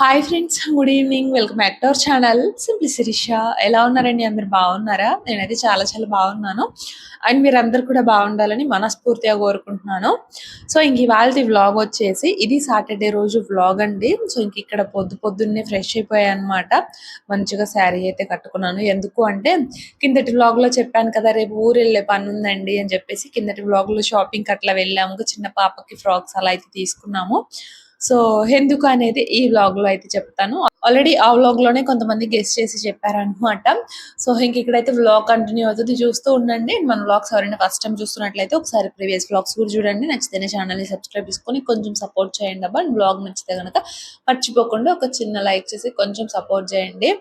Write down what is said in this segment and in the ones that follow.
Hi friends, good evening. Welcome back to our channel simply Sirisha. ఎలా ఉన్నారండి? అందరు బాగున్నారా? నేనైతే చాలా చాలా బాగున్నాను. అండ్ మీరందరూ కూడా బాగుండాలని మనస్ఫూర్తిగా కోరుకుంటున్నాను. సో ఇంక ఇవాళ వ్లాగ్ వచ్చేసి ఇది సాటర్డే రోజు వ్లాగ్ అండి. సో ఇంక ఇక్కడ పొద్దున్నే ఫ్రెష్ అయిపోయాయి అనమాట. మంచిగా శారీ అయితే కట్టుకున్నాను. ఎందుకు అంటే కిందటి వ్లాగ్లో చెప్పాను కదా, రేపు ఊరు వెళ్ళే పని ఉందండి అని చెప్పేసి. కిందటి వ్లాగ్లో షాపింగ్కి అట్లా వెళ్ళాము, చిన్న పాపకి ఫ్రాక్స్ అలా అయితే తీసుకున్నాము. సో ఎందుకు అనేది ఈ వ్లాగ్లో అయితే చెప్తాను. ఆల్రెడీ ఆ వ్లాగ్ లోనే కొంతమంది గెస్ట్ చేసి చెప్పారనమాట. సో ఇంక ఇక్కడైతే వ్లాగ్ కంటిన్యూ అవుతుంది, చూస్తూ ఉండండి. మన వ్లాగ్స్ ఎవరైనా ఫస్ట్ టైం చూస్తున్నట్లయితే ఒకసారి ప్రీవియస్ వ్లాగ్స్ కూడా చూడండి. నచ్చితేనే ఛానల్ని సబ్స్క్రైబ్ చేసుకొని కొంచెం సపోర్ట్ చేయండి అబ్బా. వ్లాగ్ నచ్చితే కనుక మర్చిపోకుండా ఒక చిన్న లైక్ చేసి కొంచెం సపోర్ట్ చేయండి.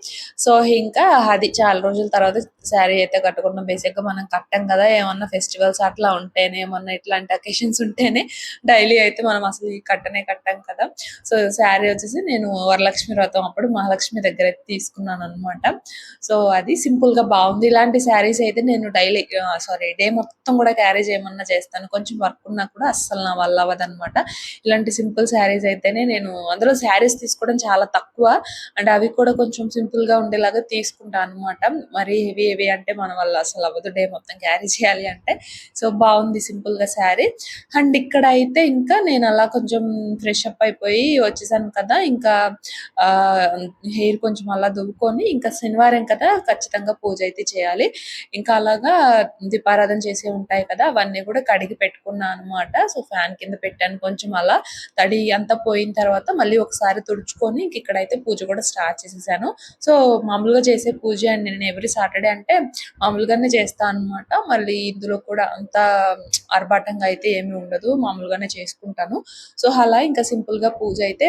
సో ఇంకా అది చాలా రోజుల తర్వాత శారీ అయితే కట్టుకున్నాం. బేసిక్గా మనం కట్టం కదా, ఏమన్నా ఫెస్టివల్స్ అట్లా ఉంటేనే, ఏమన్నా ఇట్లాంటి అకేషన్స్ ఉంటేనే. డైలీ అయితే మనం అసలు ఈ కట్టం కదా. సో శారీ వచ్చేసి నేను వరలక్ష్మి వ్రతం అప్పుడు మహాలక్ష్మి దగ్గర అయితే తీసుకున్నాను అనమాట. సో అది సింపుల్ గా బాగుంది. ఇలాంటి శారీస్ అయితే నేను డే మొత్తం కూడా క్యారీ చేయమన్నా చేస్తాను. కొంచెం వర్క్ ఉన్నా కూడా అస్సలు నా వల్ల అవ్వదన్నమాట. ఇలాంటి సింపుల్ శారీస్ అయితేనే నేను, అందులో శారీస్ తీసుకోవడం చాలా తక్కువ. అండ్ అవి కూడా కొంచెం సింపుల్ గా ఉండేలాగా తీసుకుంటాను అనమాట. మరి హెవీ అంటే మన వల్ల అసలు అవ్వదు డే మొత్తం క్యారీ చేయాలి అంటే. సో బాగుంది సింపుల్ గా శారీ. అండ్ ఇక్కడ అయితే ఇంకా నేను అలా కొంచెం ఫ్రెష్ అప్ అయిపోయి వచ్చేసాను కదా. ఇంకా హెయిర్ కొంచెం అలా దువ్వుకొని, ఇంకా శనివారం కదా ఖచ్చితంగా పూజ అయితే చేయాలి. ఇంకా అలాగా దీపారాధన చేసే ఉంటాయి కదా, అవన్నీ కూడా కడిగి పెట్టుకున్నాను అనమాట. సో ఫ్యాన్ కింద పెట్టాను. కొంచెం అలా తడి అంతా పోయిన తర్వాత మళ్ళీ ఒకసారి తుడుచుకొని ఇంక ఇక్కడైతే పూజ కూడా స్టార్ట్ చేసేసాను. సో మామూలుగా చేసే పూజ అండి, నేను ఎవ్రీ సాటర్డే అంటే మామూలుగానే చేస్తాను అనమాట. మళ్ళీ ఇందులో కూడా అంత ఆర్భాటంగా అయితే ఏమి ఉండదు, మామూలుగానే చేసుకుంటాను. సో అలా ఇంకా సింపుల్ గా పూజ అయితే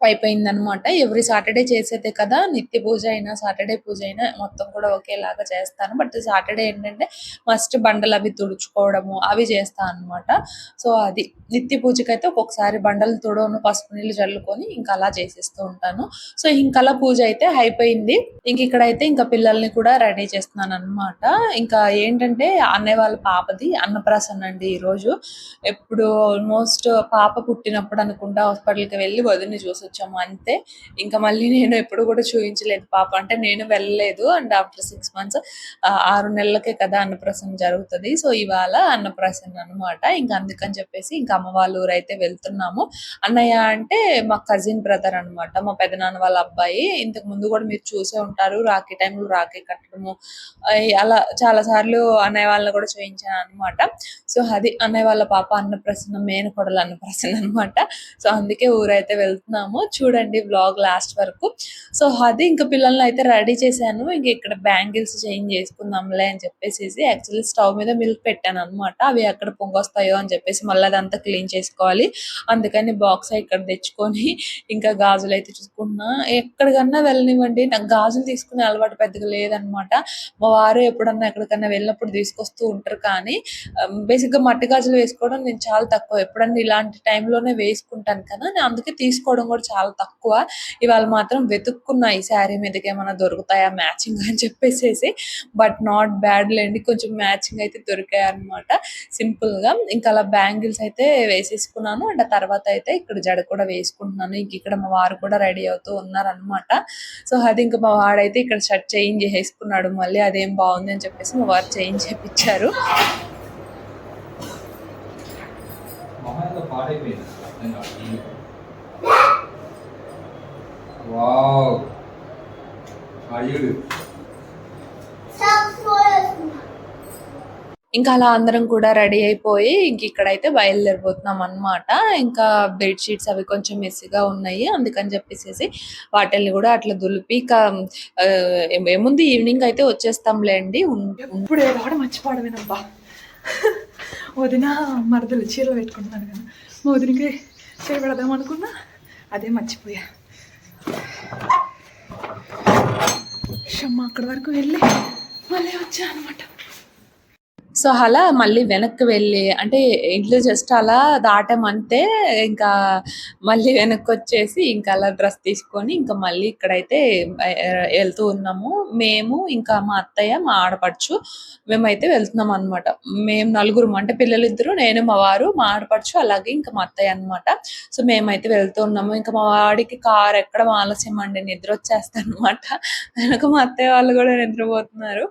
అయిపోయిందనమాట. ఎవ్రీ సాటర్డే చేసేదే కదా, నిత్య పూజ అయినా సాటర్డే పూజ అయినా మొత్తం కూడా ఒకేలాగా చేస్తాను. బట్ సాటర్డే ఏంటంటే మస్ట్ బండలు అవి తుడుచుకోవడము అవి చేస్తాను అనమాట. సో అది నిత్య పూజకైతే ఒక్కొక్కసారి బండలు తుడవను, పసుపు నీళ్ళు చల్లుకొని ఇంకా అలా చేసేస్తూ ఉంటాను. సో ఇంకలా పూజ అయితే అయిపోయింది. ఇంక ఇక్కడైతే ఇంకా పిల్లల్ని కూడా రెడీ చేస్తున్నాను అనమాట. ఇంకా ఏంటంటే అన్నయ్య వాళ్ళ పాపది అన్నప్రాసన్న అండి ఈరోజు. ఎప్పుడు ఆల్మోస్ట్ పాప పుట్టినప్పుడు అనుకుంటా హాస్పిటల్కి వెళ్ళి వదిలిని చూసి వచ్చాము అంతే. ఇంకా మళ్ళీ నేను ఎప్పుడు కూడా చూపించలేదు పాప, అంటే నేను వెళ్ళలేదు. అండ్ ఆఫ్టర్ 6 months 6 నెలలకే కదా అన్నప్రాసన జరుగుతుంది. సో ఇవాళ అన్నప్రాసన అనమాట. ఇంకా అందుకని చెప్పేసి ఇంకా అమ్మ వాళ్ళ ఊరు అయితే వెళ్తున్నాము. అన్నయ్య అంటే మా కజిన్ బ్రదర్ అనమాట, మా పెదనాన్న వాళ్ళ అబ్బాయి. ఇంతకు ముందు కూడా మీరు చూసే ఉంటారు, రాఖీ టైంలో రాఖీ కట్టడము అలా చాలా సార్లు అన్నయ్య వాళ్ళని కూడా చూపించాను అనమాట. సో అది అన్నయ్య వాళ్ళ పాప అన్నప్రసన్న, మేనకోడలు అన్నప్రసన్న అనమాట. సో అందుకే ఊరైతే వెళ్తున్నాము. చూడండి వ్లాగ్ లాస్ట్ వరకు. సో అది ఇంకా పిల్లల్ని అయితే రెడీ చేశాను. ఇంక ఇక్కడ బ్యాంగిల్స్ చేంజ్ చేసుకుందాంలే అని చెప్పేసి యాక్చువల్లీ స్టవ్ మీద మిల్క్ పెట్టాను అనమాట. అవి ఎక్కడ పొంగొస్తాయో అని చెప్పేసి మళ్ళీ అదంతా క్లీన్ చేసుకోవాలి. అందుకని బాక్స్ ఇక్కడ తెచ్చుకొని ఇంకా గాజులు అయితే చూసుకుంటున్నా. ఎక్కడికన్నా వెళ్ళనివ్వండి, నాకు గాజులు తీసుకునే అలవాటు పెద్దగా లేదనమాట. మా వారు ఎప్పుడన్నా ఎక్కడికన్నా వెళ్ళినప్పుడు తీసుకొస్తూ ఉంటారు. కానీ బేసిక్గా మట్టి గాజులు వేసుకోవడం నేను చాలా తక్కువ. ఎప్పుడన్నా ఇలాంటి టైంలోనే వేసుకుంటాను కదా, నేను అందుకే తీసుకోవడం కూడా చాలా తక్కువ. ఇవాళ మాత్రం వెతుక్కున్నా ఈ శారీ మీదకి ఏమైనా దొరుకుతాయా మ్యాచింగ్ అని చెప్పేసేసి. బట్ నాట్ బ్యాడ్ లేండి, కొంచెం మ్యాచింగ్ అయితే దొరికాయి అనమాట సింపుల్గా. ఇంకా అలా బ్యాంగిల్స్ అయితే వేసేసుకున్నాను. అండ్ ఆ తర్వాత అయితే ఇక్కడ జడ కూడా వేసుకుంటున్నాను. ఇంక ఇక్కడ మా వారు కూడా రెడీ అవుతూ ఉన్నారనమాట. సో అది ఇంకా మా వాడైతే ఇక్కడ షర్ట్ చేంజ్ చేసుకున్నాడు. మళ్ళీ అదేం బాగుంది అని చెప్పేసి మా వారు చేంజ్ చేపించారు. ఇంకా అలా అందరం కూడా రెడీ అయిపోయి ఇంక ఇక్కడైతే బయలుదేరిపోతున్నాం అనమాట. ఇంకా బెడ్షీట్స్ అవి కొంచెం మెస్సీగా ఉన్నాయి, అందుకని చెప్పేసి వాటిల్ని కూడా అట్లా దులిపి ఇక ఏముంది ఈవినింగ్ అయితే వచ్చేస్తాంలేండి. ఇప్పుడు రావడం మర్చిపోవడమేనబ్బా. వదిన మరదలు చీరలు పెట్టుకుంటున్నాను కదా, మా వదినకి చీర పెడదాం అనుకున్నా, అదే మర్చిపోయా. షమ్మ అక్కడి వరకు వెళ్ళి మళ్ళీ వచ్చా అనమాట. సో అలా మళ్ళీ వెనక్కి వెళ్ళి అంటే ఇల్లు జస్ట్ అలా దాటామంటే ఇంకా మళ్ళీ వెనక్కి వచ్చేసి ఇంకా అలా డ్రెస్ తీసుకొని ఇంకా మళ్ళీ ఇక్కడైతే వెళ్తూ ఉన్నాము. మేము ఇంకా మా అత్తయ్య మా ఆడపడుచు మేమైతే వెళ్తున్నాం అనమాట. మేము నలుగురు అంటే పిల్లలిద్దరు, నేను, మా వారు, మా ఆడపడుచు, అలాగే ఇంకా మా అత్తయ్య అనమాట. సో మేమైతే వెళ్తూ ఉన్నాము. ఇంకా మా వాడికి కారు ఎక్కడం ఆలస్యం అండి, నిద్ర వచ్చేస్తాను అనమాట. వెనక మా అత్తయ్య వాళ్ళు కూడా నిద్రపోతున్నారు.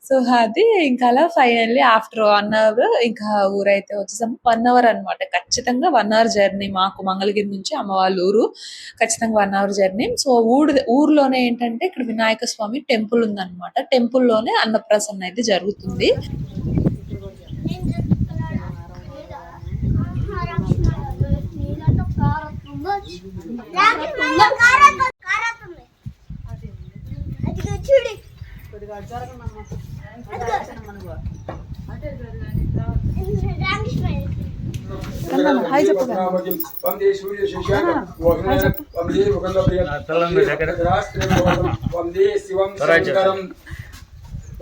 సో అది ఇంకా అలా ఫైనల్లీ ఆఫ్టర్ 1 అవర్ ఇంకా ఊరైతే వచ్చేసాము. 1 అవర్ అనమాట, ఖచ్చితంగా 1 అవర్ జర్నీ మాకు మంగళగిరి నుంచి అమ్మ వాళ్ళ ఊరు. ఖచ్చితంగా 1 అవర్ జర్నీ. సో ఊర్లోనే ఏంటంటే ఇక్కడ వినాయక స్వామి టెంపుల్ ఉందన్నమాట. టెంపుల్లోనే అన్నప్రసన్న అయితే జరుగుతుంది. హాయ్ చెప్పు.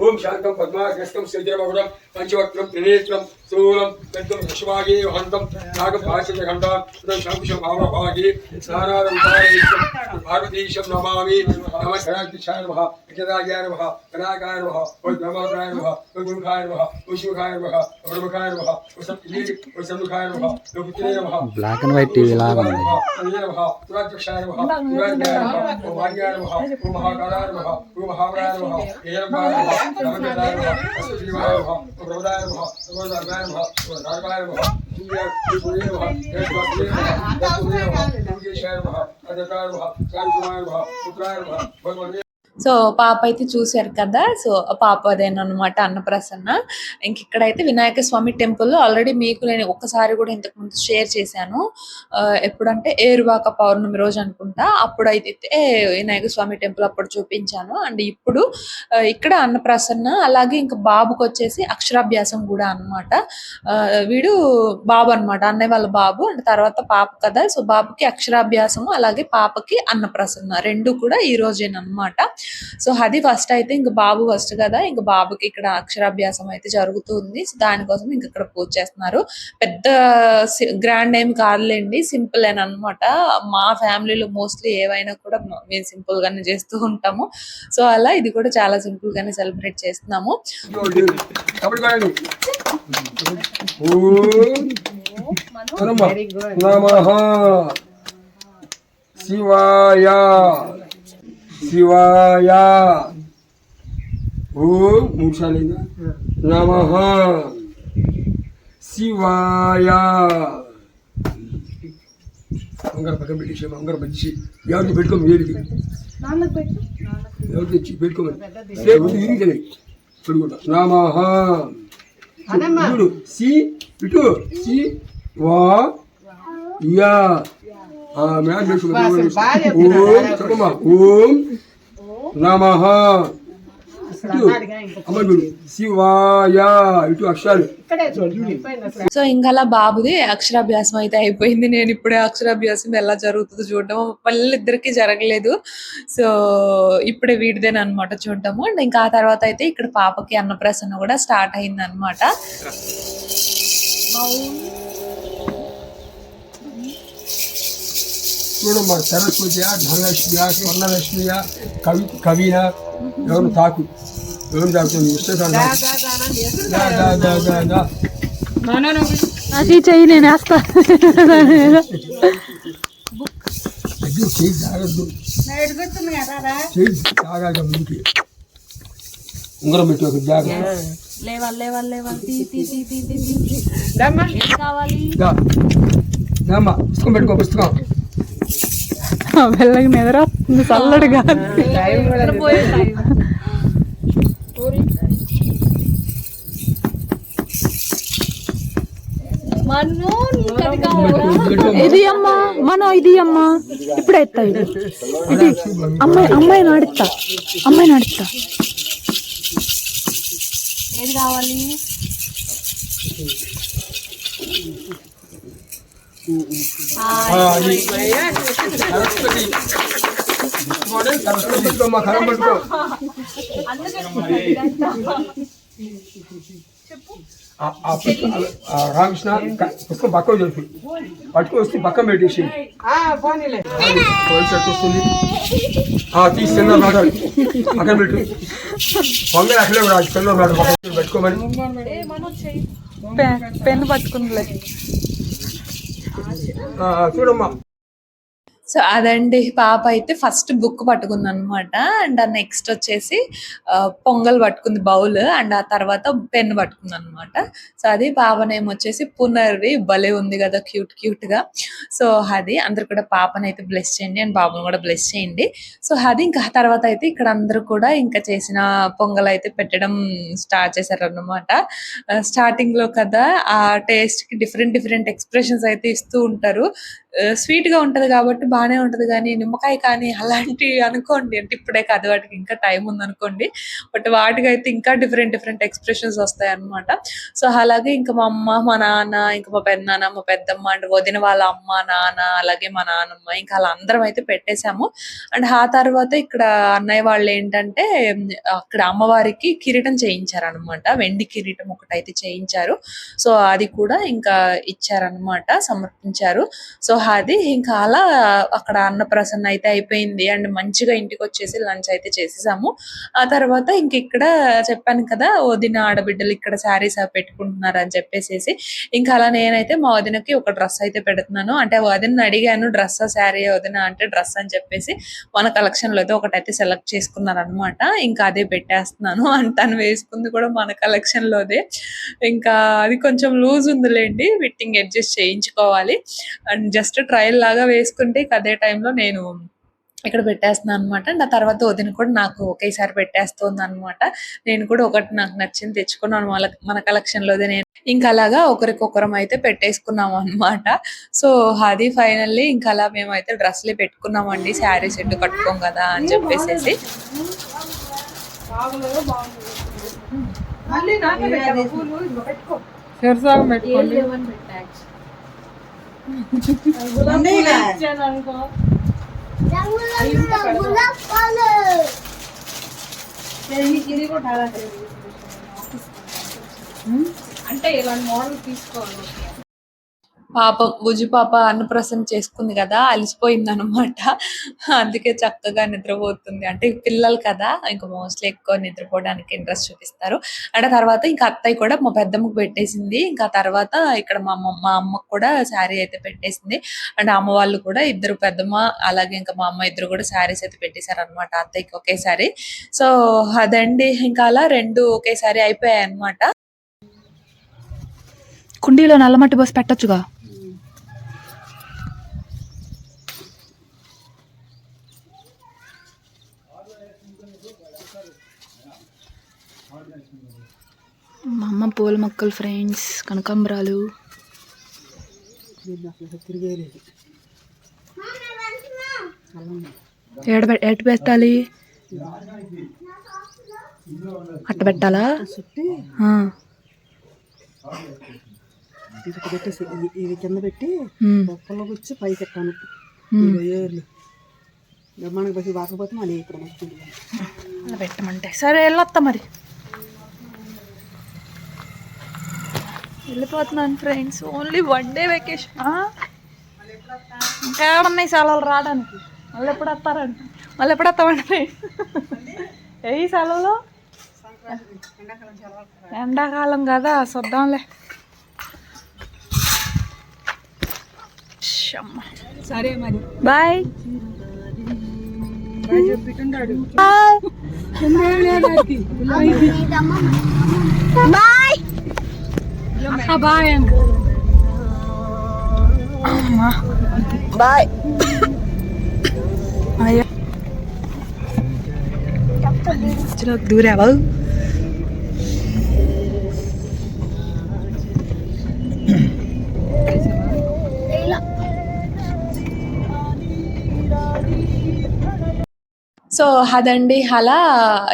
ఓం శాంతం పద్మాగ్రస్తం శ్రీజరమగుడం పంచవక్రం త్రినేత్రం స్థూలం పెద్దం విశ్వాగే హంతం నాగం భాషిఖండం శంకుశం భావభాగి నారాయణం పార్వతీశం నమామి నమ గణాధ్యక్షాయ నమః విజయాయ నమః గణాకాయ నమః బ్రహ్మకాయ నమః గురుఖాయ నమః విష్ణుఖాయ నమః బ్రహ్మకాయ నమః సముఖాయ నమః లోకితే నమః. బ్లాక్ అండ్ వైట్ టీవీ లాగా ఉంది. నమః తురాధ్యక్షాయ నమః తురాధ్యాయ నమః ఓం వాగ్యాయ నమః ఓం మహాకారాయ నమః ఓం మహావరాయ నమః ఏరకాయ నమః నమః శ్రీవాయ నమః ప్రవదాయ నమః ప్రవదాయ నమః నారాయణ నమః సూర్య నమః దేవాయ నమః యోగేశాయ నమః అదకాయ నమః సాయుధాయ నమః పుత్రాయ నమః భగవతే. సో పాప అయితే చూశారు కదా. సో పాప అదేనమాట అన్నప్రసన్న. ఇంక ఇక్కడైతే వినాయక స్వామి టెంపుల్ ఆల్రెడీ మీకు నేను ఒక్కసారి కూడా ఇంతకుముందు షేర్ చేశాను. ఎప్పుడంటే ఏరువాక పౌర్ణమి రోజు అనుకుంటా, అప్పుడైతే వినాయక స్వామి టెంపుల్ అప్పుడు చూపించాను. అండ్ ఇప్పుడు ఇక్కడ అన్నప్రసన్న. అలాగే ఇంకా బాబుకి వచ్చేసి అక్షరాభ్యాసం కూడా అనమాట. వీడు బాబు అనమాట, అన్నయ్య వాళ్ళ బాబు. అండ్ తర్వాత పాప కదా, సో బాబుకి అక్షరాభ్యాసము అలాగే పాపకి అన్నప్రసన్న రెండు కూడా ఈ రోజేనమాట. సో అది ఫస్ట్ అయితే ఇంక బాబు ఫస్ట్ కదా, ఇంక బాబుకి ఇక్కడ అక్షరాభ్యాసం అయితే జరుగుతుంది. సో దానికోసం ఇంక ఇక్కడ పూజ చేస్తున్నారు. పెద్ద గ్రాండ్ ఏం కాదులేండి, సింపుల్ అని అనమాట. మా ఫ్యామిలీలో మోస్ట్లీ ఏవైనా కూడా మేము సింపుల్ గానే చేస్తూ ఉంటాము. సో అలా ఇది కూడా చాలా సింపుల్ గానే సెలబ్రేట్ చేస్తున్నాము. శివాయ శివాయ ఓం మూషాలింగ నమః శివాయ. అంగర పక్కన పెట్టేసి అంగర మంచి ఎవరికి పెట్టుకోమని వేడికి ఎవరు తెచ్చి పెట్టుకోమని పెట్టుకుంటా. నమః ఇటు సి ఇటు సి వా యా ఓం నమః శివాయ ఇటు అక్షరాలు. సో ఇంకా బాబుది అక్షరాభ్యాసం అయితే అయిపోయింది. నేను ఇప్పుడే అక్షరాభ్యాసం ఎలా జరుగుతుందో చూడటం, వాళ్ళిద్దరికి జరగలేదు. సో ఇప్పుడే వీడిదేనమాట చూడటము. అండ్ ఇంకా ఆ తర్వాత అయితే ఇక్కడ పాపకి అన్నప్రసన్న కూడా స్టార్ట్ అయింది అనమాట. చూడమ్మా, సరస్వతియా ధనలక్ష్మియా స్వర్ణలక్ష్మియా కవిన ఎవరు తాకు ఎవరు తాకుతుంది అది చెయ్యి, నేను వేస్తా. చేయి తాగద్దు, చేయి తాగాక ముందుకి ఉంగరం పెట్టి ఒక జాగ్రత్త. పుస్తకం పెట్టుకో, పుస్తకం వెళ్ళకి నిద్ర చల్లడిగా. ఇది అమ్మా మనం, ఇది అమ్మా ఇప్పుడు ఎత్తా. ఇది అమ్మాయి నడుస్తా, అమ్మాయి నడుస్తా. ఏది కావాలి? కరం పట్టుకో. రామకృష్ణ పుస్తకం పక్కకు చెప్పి పట్టుకొస్తే పక్కన పెట్టేసి వస్తుంది తీసి కింద మాట్లాడు పక్కన పెట్టు పొంగల్ అక్కడే రాజు కింద మాట్లాడు పెట్టుకోమని పెన్ను పట్టుకుందిలే. చూడమ్మా. సో అదండి పాప అయితే ఫస్ట్ బుక్ పట్టుకుంది అనమాట. అండ్ ఆ నెక్స్ట్ వచ్చేసి పొంగల్ పట్టుకుంది బౌల్. అండ్ ఆ తర్వాత పెన్ పట్టుకుంది అనమాట. సో అది పాప నేమ్ వచ్చేసి పునర్వి. భలే ఉంది కదా క్యూట్ క్యూట్ గా. సో అది అందరు కూడా పాపని అయితే బ్లెస్ చేయండి అండ్ బాబుని కూడా బ్లెస్ చేయండి. సో అది ఇంకా తర్వాత అయితే ఇక్కడ అందరూ కూడా ఇంకా చేసిన పొంగల్ అయితే పెట్టడం స్టార్ట్ చేశారన్నమాట. స్టార్టింగ్ లో కదా ఆ టేస్ట్ కి డిఫరెంట్ డిఫరెంట్ ఎక్స్ప్రెషన్స్ అయితే ఇస్తూ ఉంటారు. స్వీట్ గా ఉంటది కాబట్టి బానే ఉంటది, కానీ నిమ్మకాయ కానీ అలాంటివి అనుకోండి అంటే ఇప్పుడే కాదు, వాటికి ఇంకా టైం ఉంది అనుకోండి. బట్ వాటికి అయితే ఇంకా డిఫరెంట్ డిఫరెంట్ ఎక్స్ప్రెషన్స్ వస్తాయి అనమాట. సో అలాగే ఇంకా మా అమ్మ, మా నాన్న, ఇంకా మా పెద్దనాన్న, మా పెద్దమ్మ అండ్ వదిన వాళ్ళ అమ్మ, నాన్న, అలాగే మా నాన్నమ్మ, ఇంకా అలా అందరం అయితే పెట్టేశాము. అండ్ ఆ తర్వాత ఇక్కడ అన్నయ్య వాళ్ళు ఏంటంటే అక్కడ అమ్మవారికి కిరీటం చేయించారు అనమాట. వెండి కిరీటం ఒకటైతే చేయించారు. సో అది కూడా ఇంకా ఇచ్చారనమాట, సమర్పించారు. సో అది ఇంకా అలా అక్కడ అన్నప్రసన్న అయితే అయిపోయింది. అండ్ మంచిగా ఇంటికి వచ్చేసి లంచ్ అయితే చేసేసాము. ఆ తర్వాత ఇంక ఇక్కడ చెప్పాను కదా వదిన ఆడబిడ్డలు ఇక్కడ శారీస్ పెట్టుకుంటున్నారు అని చెప్పేసి, ఇంకా అలా నేనైతే మా వదినకి ఒక డ్రెస్ అయితే పెడుతున్నాను. అంటే వదిన అడిగాను డ్రెస్ శారీ వదిన అంటే డ్రెస్ అని చెప్పేసి మన కలెక్షన్ లో అయితే ఒకటైతే సెలెక్ట్ చేసుకున్నారు అనమాట. ఇంకా అదే పెట్టేస్తున్నాను. అండ్ తను వేసుకుంది కూడా మన కలెక్షన్ లోదే. ఇంకా అది కొంచెం లూజ్ ఉందిలేండి, ఫిట్టింగ్ అడ్జస్ట్ చేయించుకోవాలి. అండ్ జస్ట్ ట్రయల్ లాగా వేసుకుంటే అదే టైంలో నేను ఇక్కడ పెట్టేస్తున్నాను అనమాట. అండ్ ఆ తర్వాత వదిన కూడా నాకు ఒకేసారి పెట్టేస్తుంది అనమాట. నేను కూడా ఒకటి నాకు నచ్చింది తెచ్చుకున్నాను మన కలెక్షన్ లోదే. నేను ఇంకా అలాగా ఒకరికొకరం అయితే పెట్టేసుకున్నాము అనమాట. సో అది ఫైనల్లీ ఇంకా అలా మేమైతే డ్రెస్లే పెట్టుకున్నామండి, శారీ సెట్ కట్టుకోం కదా అని చెప్పేసి. అంటే ఇలాంటి మోడల్ తీసుకోవాలి. పాపం బుజ్జి పాప అన్నప్రసన్న చేసుకుంది కదా, అలసిపోయింది అనమాట. అందుకే చక్కగా నిద్రపోతుంది. అంటే పిల్లలు కదా ఇంకా మోస్ట్లీ ఎక్కువ నిద్రపోవడానికి ఇంట్రెస్ట్ చూపిస్తారు. అండ్ తర్వాత ఇంకా అత్తయ్య కూడా మా పెద్దమ్మకు పెట్టేసింది. ఇంకా తర్వాత ఇక్కడ మా అమ్మకు కూడా శారీ అయితే పెట్టేసింది. అండ్ అమ్మ వాళ్ళు కూడా ఇద్దరు, పెద్దమ్మ అలాగే ఇంకా మా అమ్మ ఇద్దరు కూడా శారీస్ అయితే పెట్టేశారు అనమాట అత్తయ్యకి ఒకేసారి. సో అదండి ఇంకా అలా రెండు ఒకేసారి అయిపోయాయి అనమాట. కుండీలో నల్లమట్టి పోసి పెట్టొచ్చుగా. మా అమ్మ పూల మొక్కలు ఫ్రెండ్స్, కనకాంబరాలు. ఎటు పెట్టాలి? అట్ట పెట్టాలా? పెట్టేసి ఇది కింద పెట్టి పొక్కలోకి వచ్చి పైకి ఎక్కాను. ఏర్లు మనకి బట్టి వాకపోతే మళ్ళీ ఇక్కడ అలా పెట్టమంటే సరే వెళ్ళొస్తా మరి. వెళ్ళిపోతున్నాను ఫ్రెండ్స్, ఓన్లీ 1 డే వెకేషన్. ఇంకా ఏమన్నాయి సెలవులు రావడానికి? మళ్ళీ ఎప్పుడు వస్తారంట? మళ్ళీ ఎప్పుడు వస్తామండి? ఏ సెలవులు? ఎండాకాలం కదా, చూద్దాంలే. సరే మరి బాయ్. Bye bye. అయ్యా దూరావా? సో అదండి అలా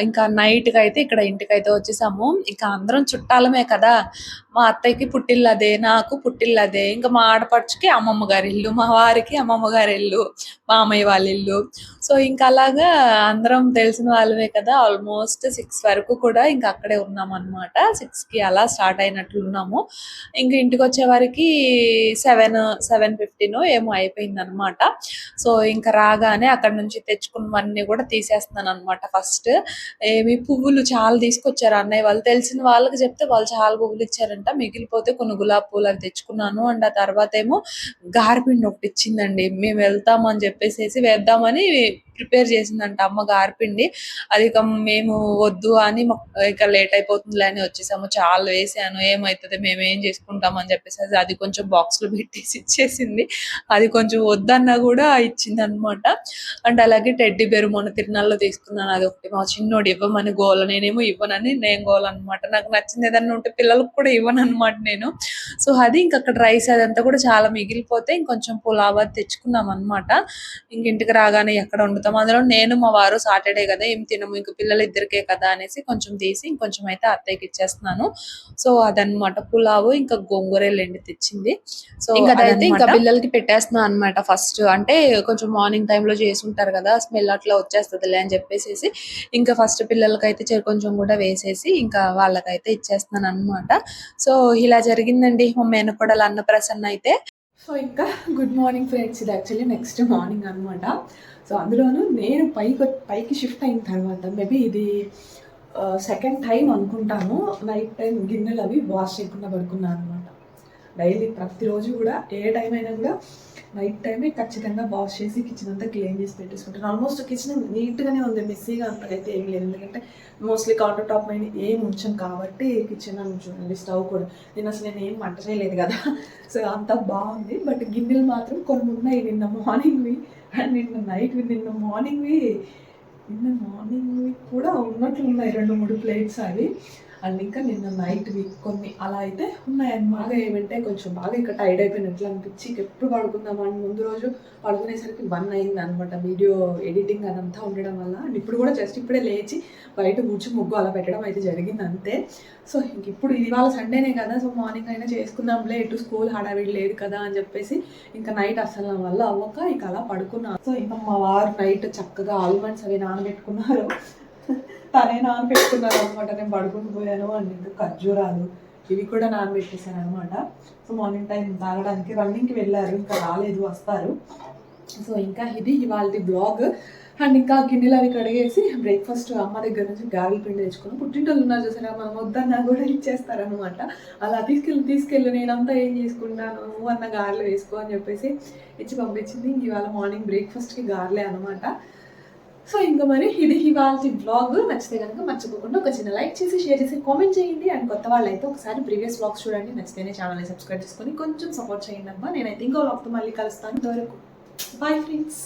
ఇంకా నైట్కి అయితే ఇక్కడ ఇంటికైతే వచ్చేసాము. ఇంకా అందరం చుట్టాలమే కదా, మా అత్తయ్యకి పుట్టిల్లు అదే, నాకు పుట్టిల్లు అదే. ఇంకా మా ఆడపడుచుకి అమ్మమ్మ గారి ఇల్లు, మా వారికి అమ్మమ్మ గారి ఇల్లు, మామయ్య వాళ్ళ ఇల్లు. సో ఇంకా అలాగా అందరం తెలిసిన వాళ్ళమే కదా, ఆల్మోస్ట్ 6 వరకు కూడా ఇంకా అక్కడే ఉన్నాం అనమాట. 6కి అలా స్టార్ట్ అయినట్లు ఉన్నాము. ఇంక ఇంటికి వచ్చే వరకు 7:15 ఏమో అయిపోయింది అనమాట. సో ఇంకా రాగానే అక్కడ నుంచి తెచ్చుకున్నవన్నీ కూడా తీసేస్తున్నాను అనమాట. ఫస్ట్ ఏమి పువ్వులు చాలా తీసుకొచ్చారు అన్నయ్య వాళ్ళు, తెలిసిన వాళ్ళకి చెప్తే వాళ్ళు చాలా పువ్వులు ఇచ్చారంట. మిగిలిపోతే కొన్ని గులాబీ పూలు అవి తెచ్చుకున్నాను. అండ్ ఆ తర్వాత ఏమో గారెపిండి ఒకటి ఇచ్చిందండి. మేము వెళ్తామని చెప్పేసి వేద్దామని ప్రిపేర్ చేసిందంట అమ్మ గారెపిండి. అది ఇక మేము వద్దు అని ఇక లేట్ అయిపోతుందిలే అని వచ్చేసాము. చాలా వేసాను, ఏమవుతుంది మేము ఏం చేసుకుంటాం అని చెప్పేసి అది కొంచెం బాక్స్ లో పెట్టేసి ఇచ్చేసింది. అది కొంచెం వద్దన్నా కూడా ఇచ్చింది అనమాట. అండ్ అలాగే టెడ్డీ బేర్ మొన్న తిరునాళ్ళలో తీసుకున్నాను, అది ఒకటి మా చిన్నోడు ఇవ్వమని గోల, నేనేమో ఇవ్వనని నేను గోల అనమాట. నాకు నచ్చింది ఏదన్నా ఉంటే పిల్లలకు కూడా ఇవ్వను అనమాట నేను. సో అది ఇంక అక్కడ రైస్ అదంతా కూడా చాలా మిగిలిపోతే ఇంకొంచెం పులావ్ అది తెచ్చుకున్నాం అనమాట. ఇంటికి రాగానే ఎక్కడ వండుతాం, అందులో నేను మా వారు సాటర్డే కదా ఏం తినము, ఇంక పిల్లలు ఇద్దరికే కదా అనేసి కొంచెం తీసి ఇంకొంచెం అయితే అత్తయ్యకి ఇచ్చేస్తున్నాను. సో అదనమాట పులావు, ఇంకా గోంగూరలేండి తెచ్చింది. సో ఇంకా అదైతే ఇంకా పిల్లలకి పెట్టేస్తున్నాను అనమాట. ఫస్ట్ అంటే కొంచెం మార్నింగ్ టైంలో చేసి ఉంటారు కదా, స్మెల్ అట్లా వచ్చేస్తుందిలే అని చెప్పేసి ఇంకా ఫస్ట్ పిల్లలకైతే కొంచెం కూడా వేసేసి ఇంకా వాళ్ళకైతే ఇచ్చేస్తున్నాను అనమాట. సో ఇలా జరిగిందండి మా మేనకోడలు అన్నప్రసన్న అయితే. సో ఇంకా గుడ్ మార్నింగ్ ఫ్రెండ్స్, ఇది యాక్చువల్లీ నెక్స్ట్ మార్నింగ్ అనమాట. సో అందులోనూ నేను పైకి షిఫ్ట్ అయిన తర్వాత మేబీ ఇది సెకండ్ టైం అనుకుంటాను నైట్ టైం గిన్నెలు అవి వాష్ చేయకుండా పడుకున్నాను అనమాట. డైలీ ప్రతిరోజు కూడా ఏ టైం అయినా కూడా నైట్ టైమే ఖచ్చితంగా వాష్ చేసి కిచెన్ అంతా క్లీన్ చేసి పెట్టేసుకుంటాను. ఆల్మోస్ట్ కిచెన్ నీట్గానే ఉంది, మెస్సీగా అంతకైతే ఏం లేదు. ఎందుకంటే మోస్ట్లీ కౌంటర్ టాప్ పైన ఏం ఉంచాను కాబట్టి కిచెన్ అని చూడండి. స్టవ్ కూడా నేను ఏం వంట చేయలేదు కదా, సో అంతా బాగుంది. బట్ గిన్నెలు మాత్రం కొన్ని ఉన్నాయి, నిన్న మార్నింగ్వి అండ్ నిన్న నైట్వి. నిన్న మార్నింగ్వి కూడా ఉన్నట్లు ఉన్నాయి 2-3 ప్లేట్స్ అవి. అండ్ ఇంకా నిన్న నైట్వి కొన్ని అలా అయితే ఉన్నాయన్నమాట. ఏమంటే కొంచెం బాగా ఇక్కడ టైర్డ్ అయిపోయినట్లు అనిపించి ఎప్పుడు పడుకుందామని ముందు రోజు పడుకునేసరికి 1 అయింది అనమాట. వీడియో ఎడిటింగ్ అదంతా ఉండడం వల్ల. అండ్ ఇప్పుడు కూడా జస్ట్ ఇప్పుడే లేచి బయట కూర్చొని ముగ్గు అలా పెట్టడం అయితే జరిగింది అంతే. సో ఇంక ఇప్పుడు ఇవాళ సండేనే కదా, సో మార్నింగ్ అయినా చేసుకుందాంలే, ఎటు స్కూల్ హడావిడి లేదు కదా అని చెప్పేసి ఇంకా నైట్ అసలు నా వల్ల అవ్వక ఇక అలా పడుకున్నాను. సో ఇంకా మా వారు నైట్ చక్కగా ఆల్మండ్స్ అవి నానబెట్టుకున్నారు, తనే నానబెట్టుకున్నారు అనమాట. నేను పడుకుని పోయాను. అండ్ ఇంకా ఖర్జూరాలు ఇవి కూడా నానబెట్టేశాను అనమాట. సో మార్నింగ్ టైం తాగడానికి రన్నింగ్కి వెళ్ళారు, ఇంకా రాలేదు, వస్తారు. సో ఇంకా ఇది ఇవాళ బ్లాగ్. అండ్ ఇంకా గిన్నెలు అవి కడిగేసి బ్రేక్ఫాస్ట్ అమ్మ దగ్గర నుంచి గారెల పిండి తెచ్చుకున్నాం. పుట్టింటోళ్ళు ఉన్నారు చూసారా, మనం వద్దన్నా కూడా ఇచ్చేస్తారనమాట. అలా తీసుకెళ్ళి నేనంతా ఏం చేసుకుంటాను, నువ్వు అన్న గారెలు వేసుకో అని చెప్పేసి ఇచ్చి పంపించింది. ఇవాళ మార్నింగ్ బ్రేక్ఫాస్ట్కి గారెలే అనమాట. సో ఇంకా మరి ఇది ఇవాళ బ్లాగ్. నచ్చితే కనుక మర్చిపోకుండా ఒక చిన్న లైక్ చేసి షేర్ చేసి కామెంట్ చేయండి. అండ్ కొత్త వాళ్ళు అయితే ఒకసారి ప్రీవియస్ బ్లాగ్స్ చూడండి, నచ్చితేనే ఛానల్ని సబ్స్క్రైబ్ చేసుకొని కొంచెం సపోర్ట్ చేయండి అబ్బా. నేనైతే ఇంకో బ్లాగ్తో మళ్ళీ కలుస్తాను. అంతవరకు బాయ్ ఫ్రెండ్స్.